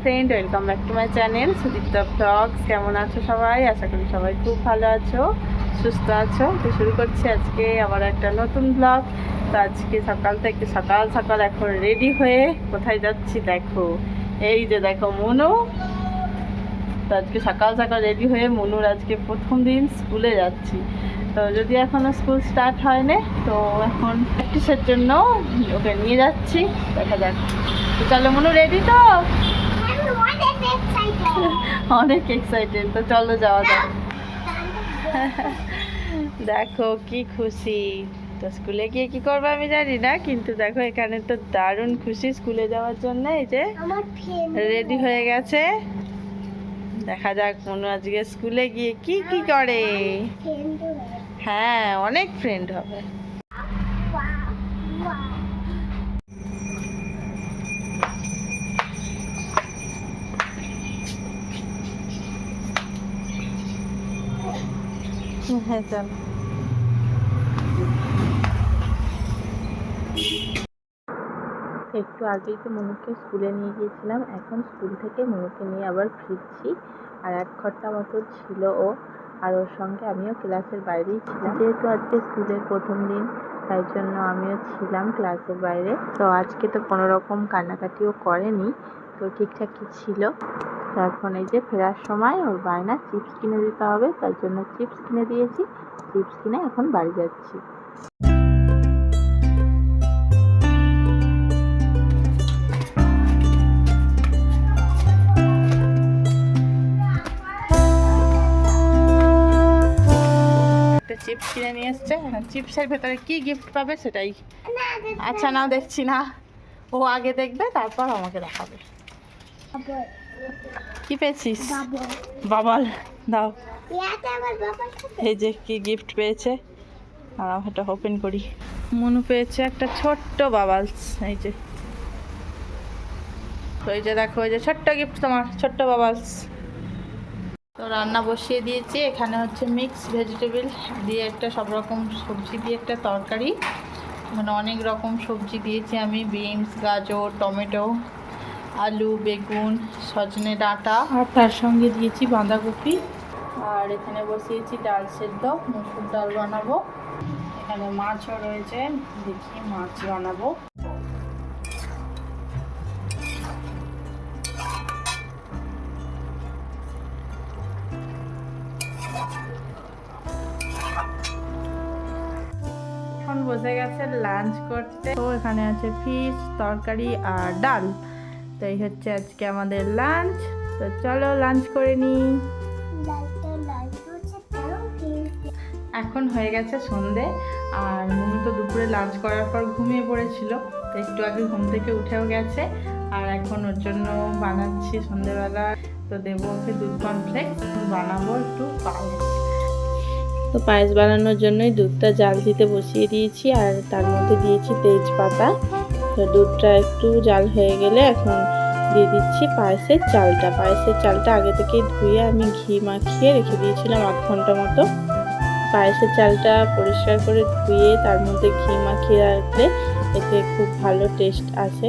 Friend, welcome back to my channel Sudipta blogs. কেমন আছো সবাই? আশা করি সবাই খুব ভালো আছো, সুস্থ আছো। তো শুরু করছি আজকে আবার একটা নতুন ব্লগ। তো আজকে সকাল থেকে সকাল সকাল এখন রেডি হয়ে কোথায় যাচ্ছি দেখো। এই যে দেখো মনু। তো আজকে সকাল সকাল রেডি হয়ে মনুর আজকে প্রথম দিন স্কুলে যাচ্ছি। তো যদি এখনও স্কুল স্টার্ট হয়নি, তো এখন প্র্যাকটিসের জন্য ওকে নিয়ে যাচ্ছি। দেখা যাক। তো চলো মনু, রেডি তো? অনেক এক্সাইটেড। তো চলো যাওয়া যাক। দেখো কি খুশি। তো স্কুলে গিয়ে কি করবো আমি জানি না, কিন্তু দেখো এখানে তো দারুণ খুশি স্কুলে যাওয়ার জন্য। এই যে রেডি হয়ে গেছে। দেখা যাক মনু আজকে স্কুলে গিয়ে কি কি করে। হ্যাঁ, অনেক ফ্রেন্ড হবে। হ্যাঁ চল। একটু আগেই তো মনুকে স্কুলে নিয়ে গিয়েছিলাম, এখন স্কুল থেকে মনুকে নিয়ে আবার ফিরছি। আর 1 ঘন্টা মতো ছিল ও, আর ওর সঙ্গে আমিও ক্লাসের বাইরেই ছিলাম। যেহেতু আজকে স্কুলের প্রথম দিন, তাই জন্য আমিও ছিলাম ক্লাসের বাইরে। তো আজকে তো কোনো রকম কান্নাকাটিও করেনি, তো ঠিকঠাকই ছিল। তো এখন এই যে ফেরার সময় ওর বায়না চিপস কিনে দিতে হবে, তার জন্য চিপস কিনে দিয়েছি। চিপস কিনে এখন বাড়ি যাচ্ছি। চিপস কিনে নিয়ে এসছে। চিপসের ভেতরে কি গিফট পাবে সেটাই। আচ্ছা নাও, দেখছি না, ও আগে দেখবে তারপর আমাকে দেখাবে। কি পেয়েছিস? বাবল। দাও। এই যে কি গিফট পেয়েছে, আর এটা ওপেন করি। মনু পেয়েছে একটা ছোট্ট বাবলস। এই যে, তো এই যে দেখো, এই যে ছোট্ট গিফট তোমার, ছোট্ট বাবলস। তো রান্না বসিয়ে দিয়েছি। এখানে হচ্ছে মিক্স ভেজিটেবল দিয়ে একটা, সব রকম সবজি দিয়ে একটা তরকারি। মানে অনেক রকম সবজি দিয়েছি আমি, বিনস, গাজর, টমেটো, আলু, বেগুন, সজনে ডাঁটা, আর তার সঙ্গে দিয়েছি বাঁধাকপি। আর এখানে বসিয়েছি ডাল সেদ্ধ, মসুর ডাল বানাবো। এখানে মাছও রয়েছে, দেখি মাছ বানাবো। এখন বসে গেছে লাঞ্চ করতে। তো এখানে আছে ফিশ, তরকারি আর ডাল। তো এই হচ্ছে আজকে আমাদের লাঞ্চ। তো চলো লাঞ্চ করে নিই। এখন হয়ে গেছে সন্ধে, আর মনু তো দুপুরে লাঞ্চ করার পর ঘুমিয়ে পড়েছিল। তো একটু আগে ঘুম থেকে উঠেও গেছে। আর এখন ওর জন্য বানাচ্ছি সন্ধেবেলা। তো দেবো ওকে দুধ কর্নফ্লেক্স, বানাবো একটু পায়েস। তো পায়েস বানানোর জন্যই দুধটা জাল দিতে বসিয়ে দিয়েছি, আর তার মধ্যে দিয়েছি তেজপাতা। তো দুধটা একটু জাল হয়ে গেলে এখন দিয়ে দিচ্ছি পায়েসের চালটা। পায়েসের চালটা আগে থেকেই ধুয়ে আমি ঘি মাখিয়ে রেখে দিয়েছিলাম 8 ঘন্টা মতো। পায়েসের চালটা পরিষ্কার করে ধুয়ে তার মধ্যে ঘি মাখিয়ে রাখলে এতে খুব ভালো টেস্ট আসে।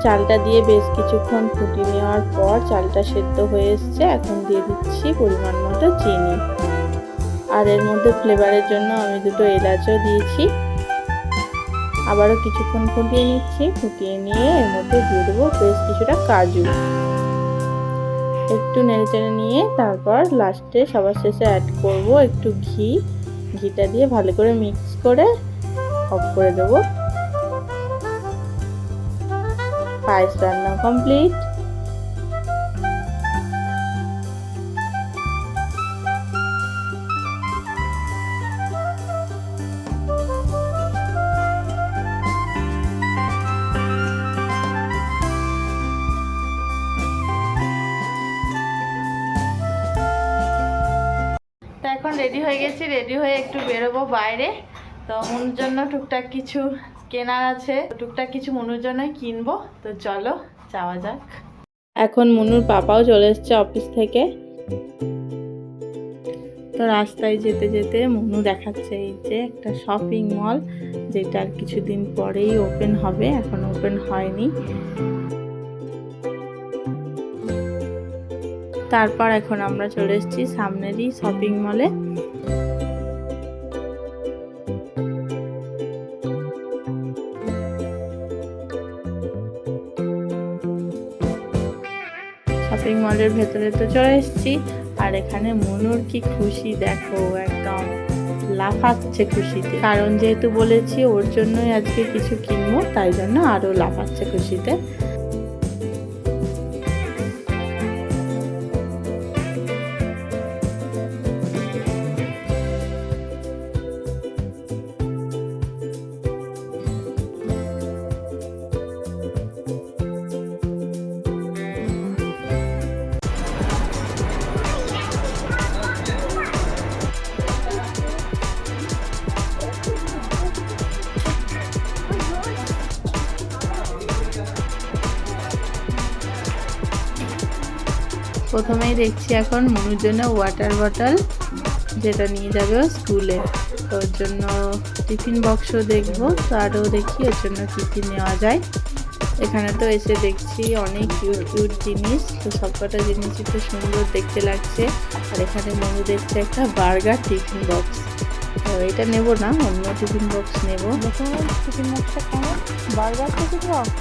চালটা দিয়ে বেশ কিছুক্ষণ ফুটিয়ে নেওয়ার পর চালটা সেদ্ধ হয়ে এসছে। এখন দিয়ে দিচ্ছি পরিমাণ মতো চিনি, আর এর মধ্যে ফ্লেভারের জন্য আমি 2টো এলাচও দিয়েছি। আবারও কিছুক্ষণ ফুটিয়ে নিচ্ছি। ফুটিয়ে নিয়ে এর মধ্যে দিয়ে দেবো বেশ কিছুটা কাজু। একটু নেড়েচেড়ে নিয়ে তারপর লাস্টে সবার শেষে অ্যাড করব একটু ঘি। ঘিটা দিয়ে ভালো করে মিক্স করে অফ করে দেবো। পায়েস রান্না কমপ্লিট। তো এখন রেডি হয়ে গেছি, রেডি হয়ে একটু বেরোবো বাইরে। তো মনুর জন্য টুকটাক কিছু কেনার আছে, টুকটাক কিছু মনুর জন্যই কিনবো। তো চলো যাওয়া যাক। এখন মনুর পাপাও চলে এসছে অফিস থেকে। তো রাস্তায় যেতে যেতে মনু দেখাচ্ছে এই যে একটা শপিং মল, যেটা আর কিছুদিন পরেই ওপেন হবে, এখন ওপেন হয়নি। তারপর এখন আমরা চলে এসেছি সামনেরই শপিং মলে। শপিং মলের ভেতরে তো চলে এসেছি, আর এখানে মনুর কি খুশি দেখো, একদম লাফাচ্ছে খুশিতে, কারণ যেহেতু বলেছি ওর জন্যই আজকে কিছু কিনবো, তাই জন্য আরো লাফাচ্ছে খুশিতে। প্রথমেই দেখছি এখন মনুর জন্য ওয়াটার বটল, যেটা নিয়ে যাবে স্কুলে। তো ওর জন্য টিফিন বক্সও দেখবো, তো আরও দেখি ওর জন্য কী কী নেওয়া যায়। এখানে তো এসে দেখছি অনেক কিউট কিউট জিনিস, তো সবকটা জিনিসই তো সুন্দর দেখতে লাগছে। আর এখানে মনু দেখছে একটা বার্গার টিফিন বক্স, তো এটা নেব না, অন্য টিফিন বক্স নেব। দেখুন টিফিন বক্সটা কেমন, বার্গার টিফিন বক্স।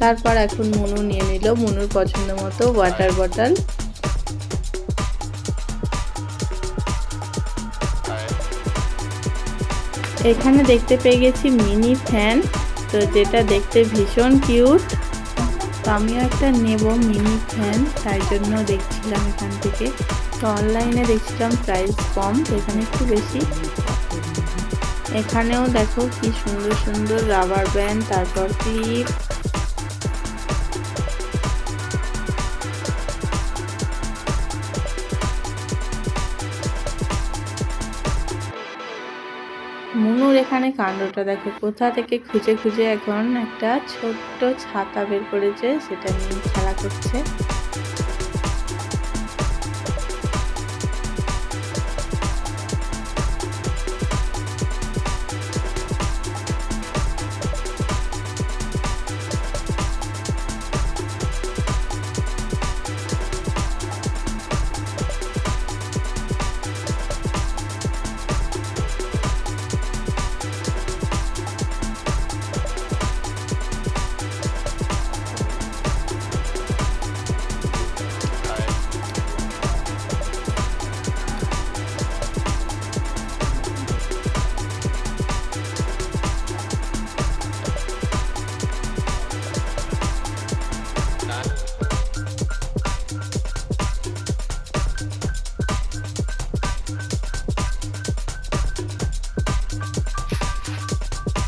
তারপর এখন মনু নিয়ে নিল মনুর পছন্দ মতো ওয়াটার বটল। এখানে দেখতে পেয়ে গেছি মিনি ফ্যান, তো যেটা দেখতে ভীষণ কিউট। তো আমিও একটা নেব মিনি ফ্যান, তাই জন্য দেখছিলাম এখান থেকে। তো অনলাইনে দেখছিলাম প্রাইস কম, এখানে একটু বেশি। এখানেও দেখো কি সুন্দর সুন্দর রাবার ব্যান্ড, তারপর ক্লিপ। মনুর এখানে কাণ্ডটা দেখো, কোথা থেকে খুঁজে খুঁজে এখন একটা ছোট্ট ছাতা বের করেছে, সেটা নিয়ে খেলা করছে।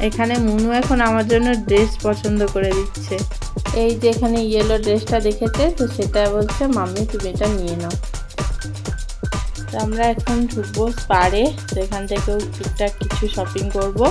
এখানে মনু এখন আমার জন্য ড্রেস পছন্দ করে দিচ্ছে। এই যে এখানে ইয়েলো ড্রেসটা দেখেছে, তো সেটা বলছে মাম্মি তুমি এটা নিয়ে নাও। তো আমরা এখন ঢুকবো স্পারে, তো এখান থেকেও টুকটাক কিছু শপিং করবো।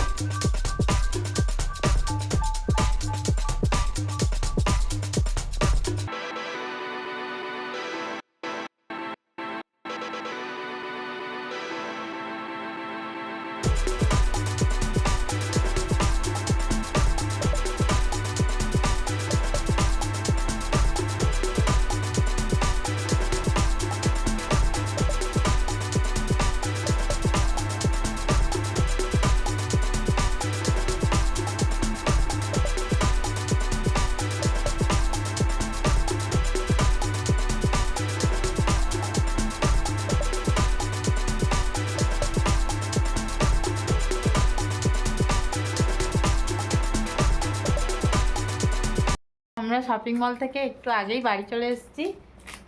আমরা শপিং মল থেকে একটু আগেই বাড়ি চলে এসেছি।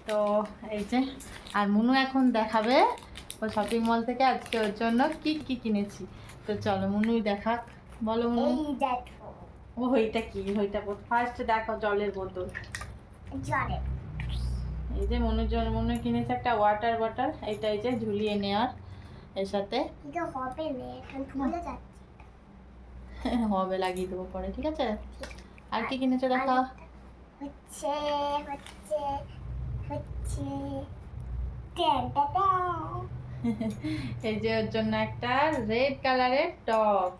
তো এই যে, আর মনু এখন দেখাবে ও শপিং মল থেকে আজকে ওর জন্য কি কি কিনেছি। তো চলো মনুই দেখাক, বলো মনু। ও ওইটা কি, ওইটা ফার্স্ট দেখো জলের বোতল। এই যে মনুর জন্য মনু কিনেছে একটা ওয়াটার বটল, এইটা এই যে ঝুলিয়ে নেওয়ার এর সাথে। হবে, লাগিয়ে দেবো পরে, ঠিক আছে? আর কি কিনেছো দেখা? হচ্ছে হচ্ছে হচ্ছে ট্যান টাটা। এই যে ওর জন্য একটা রেড কালারের টপ।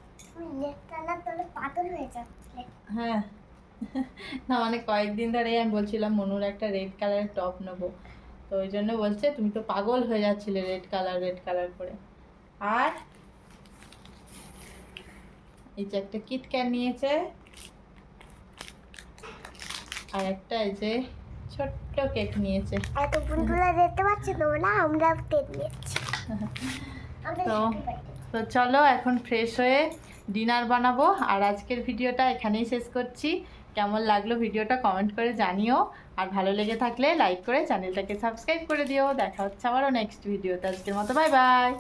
কালার তোলে পাগল হয়ে যাচ্ছে। হ্যাঁ, না মানে কয়েকদিন ধরে আমি বলছিলাম মনুর একটা রেড কালারের টপ নেবো, তো ওই জন্য বলছে তুমি তো পাগল হয়ে যাচ্ছিলে রেড কালার করে। আর এই যে একটা কিটক্যাট নিয়েছে, আর একটা এই যে ছোট্ট কেক নিয়েছে। এত বুলগুলো দেখতে পাচ্ছি তোমরা, আমরা কেক নিচ্ছি। তো তো চলো এখন ফ্রেশ হয়ে ডিনার বানাবো। আর আজকের ভিডিওটা এখানেই শেষ করছি। কেমন লাগলো ভিডিওটা কমেন্ট করে জানিও, আর ভালো লেগে থাকলে লাইক করে চ্যানেলটাকে সাবস্ক্রাইব করে দিও। দেখা হচ্ছে আবারও নেক্সট ভিডিওতে। আজকের মতো বাই বাই।